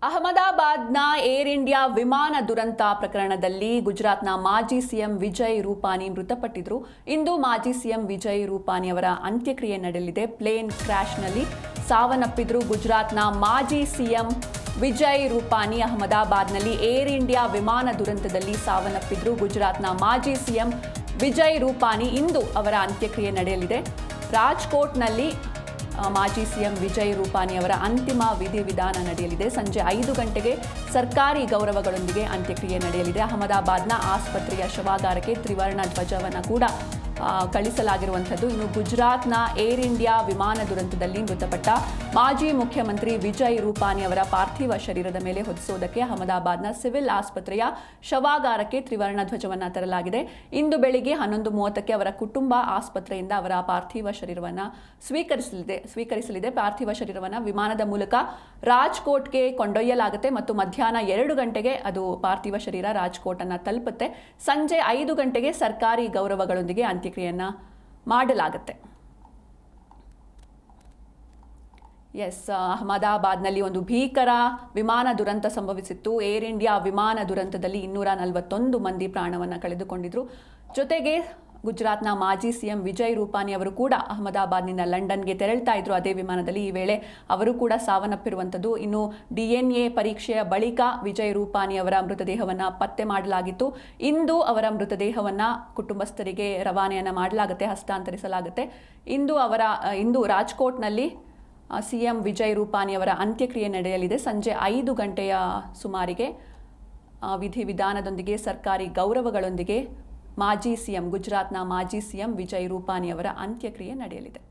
ಅಹಮದಾಬಾದ್ನ air India ವಿಮಾನ ದುರಂತ ಪ್ರಕರಣದಲ್ಲಿ ಗುಜರಾತ್ನ ಮಾಜಿ ಸಿಎಂ ವಿಜಯ್ ರೂಪಾನಿ ಮೃತಪಟ್ಟಿದ್ರು. ಇಂದು ಮಾಜಿ ಸಿಎಂ ವಿಜಯ್ ರೂಪಾನಿ ಅವರ ಅಂತ್ಯಕ್ರಿಯೆ ನಡೆಯಲಿದೆ. ಪ್ಲೇನ್ ಕ್ರ್ಯಾಶ್ನಲ್ಲಿ ಸಾವನ್ನಪ್ಪಿದ್ರು ಗುಜರಾತ್ನ ಮಾಜಿ ಸಿಎಂ ವಿಜಯ್ ರೂಪಾನಿ. ಅಹಮದಾಬಾದ್ನಲ್ಲಿ ಏರ್ ಇಂಡಿಯಾ ವಿಮಾನ ದುರಂತದಲ್ಲಿ ಸಾವನ್ನಪ್ಪಿದ್ರು ಗುಜರಾತ್ನ ಮಾಜಿ ಸಿಎಂ ವಿಜಯ್ ರೂಪಾನಿ. ಇಂದು ಅವರ ಅಂತ್ಯಕ್ರಿಯೆ ನಡೆಯಲಿದೆ. ರಾಜ್ಕೋಟ್ನಲ್ಲಿ ಮಾಜಿ ಸಿಎಂ ವಿಜಯ್ ರೂಪಾನಿ ಅವರ ಅಂತಿಮ ವಿಧಿವಿಧಾನ ನಡೆಯಲಿದೆ. ಸಂಜೆ 5 ಗಂಟೆಗೆ ಸರ್ಕಾರಿ ಗೌರವಗಳೊಂದಿಗೆ ಅಂತ್ಯಕ್ರಿಯೆ ನಡೆಯಲಿದೆ. ಅಹಮದಾಬಾದ್ನ ಆಸ್ಪತ್ರೆಯ ಶವಾಗಾರಕ್ಕೆ ತ್ರಿವರ್ಣ ಧ್ವಜವನ್ನು ಕೂಡ ಕಳಿಸಲಾಗಿರುವಂಥದ್ದು. ಇನ್ನು ಗುಜರಾತ್ನ ಏರ್ ಇಂಡಿಯಾ ವಿಮಾನ ದುರಂತದಲ್ಲಿ ಮೃತಪಟ್ಟ ಮಾಜಿ ಮುಖ್ಯಮಂತ್ರಿ ವಿಜಯ್ ರೂಪಾನಿ ಅವರ ಪಾರ್ಥಿವ ಶರೀರದ ಮೇಲೆ ಹೊದಿಸೋದಕ್ಕೆ ಅಹಮದಾಬಾದ್ನ ಸಿವಿಲ್ ಆಸ್ಪತ್ರೆಯ ಶವಾಗಾರಕ್ಕೆ ತ್ರಿವರ್ಣ ಧ್ವಜವನ್ನು ತರಲಾಗಿದೆ. ಇಂದು ಬೆಳಿಗ್ಗೆ 11:30ಕ್ಕೆ ಅವರ ಕುಟುಂಬ ಆಸ್ಪತ್ರೆಯಿಂದ ಅವರ ಪಾರ್ಥಿವ ಶರೀರವನ್ನು ಸ್ವೀಕರಿಸಲಿದೆ. ಪಾರ್ಥಿವ ಶರೀರವನ್ನು ವಿಮಾನದ ಮೂಲಕ ರಾಜ್ಕೋಟ್ಗೆ ಕೊಂಡೊಯ್ಯಲಾಗುತ್ತೆ ಮತ್ತು ಮಧ್ಯಾಹ್ನ 2 ಗಂಟೆಗೆ ಅದು ಪಾರ್ಥಿವ ಶರೀರ ರಾಜ್ಕೋಟನ್ನು ತಲುಪುತ್ತೆ. ಸಂಜೆ 5 ಗಂಟೆಗೆ ಸರ್ಕಾರಿ ಗೌರವಗಳೊಂದಿಗೆ ಅಂತ್ಯಕ್ರಿಯೆಯನ್ನ ಮಾಡಲಾಗುತ್ತೆ. ಅಹಮದಾಬಾದ್ನಲ್ಲಿ ಒಂದು ಭೀಕರ ವಿಮಾನ ದುರಂತ ಸಂಭವಿಸಿತ್ತು. ಏರ್ ಇಂಡಿಯಾ ವಿಮಾನ ದುರಂತದಲ್ಲಿ 241 ಮಂದಿ ಪ್ರಾಣವನ್ನು ಕಳೆದುಕೊಂಡಿದ್ರು. ಜೊತೆಗೆ ಗುಜರಾತ್ನ ಮಾಜಿ ಸಿಎಂ ವಿಜಯ್ ರೂಪಾನಿ ಅವರು ಕೂಡ ಅಹಮದಾಬಾದ್ನಿಂದ ಲಂಡನ್ಗೆ ತೆರಳ್ತಾ ಇದ್ರು ಅದೇ ವಿಮಾನದಲ್ಲಿ. ಈ ವೇಳೆ ಅವರು ಕೂಡ ಸಾವನ್ನಪ್ಪಿರುವಂಥದ್ದು. ಇನ್ನು DNA ಪರೀಕ್ಷೆಯ ಬಳಿಕ ವಿಜಯ್ ರೂಪಾನಿ ಅವರ ಮೃತದೇಹವನ್ನು ಪತ್ತೆ ಮಾಡಲಾಗಿತ್ತು. ಇಂದು ಅವರ ಮೃತದೇಹವನ್ನು ಕುಟುಂಬಸ್ಥರಿಗೆ ರವಾನೆಯನ್ನು ಮಾಡಲಾಗುತ್ತೆ, ಹಸ್ತಾಂತರಿಸಲಾಗುತ್ತೆ. ಇಂದು ರಾಜ್ಕೋಟ್ನಲ್ಲಿ ಸಿಎಂ ವಿಜಯ್ ರೂಪಾನಿ ಅವರ ಅಂತ್ಯಕ್ರಿಯೆ ನಡೆಯಲಿದೆ. ಸಂಜೆ 5 ಗಂಟೆಯ ಸುಮಾರಿಗೆ ವಿಧಿವಿಧಾನದೊಂದಿಗೆ ಸರ್ಕಾರಿ ಗೌರವಗಳೊಂದಿಗೆ ಗುಜರಾತ್ನ ಮಾಜಿ ಸಿಎಂ ವಿಜಯ್ ರೂಪಾನಿ ಅವರ ಅಂತ್ಯಕ್ರಿಯೆ ನಡೆಯಲಿದೆ.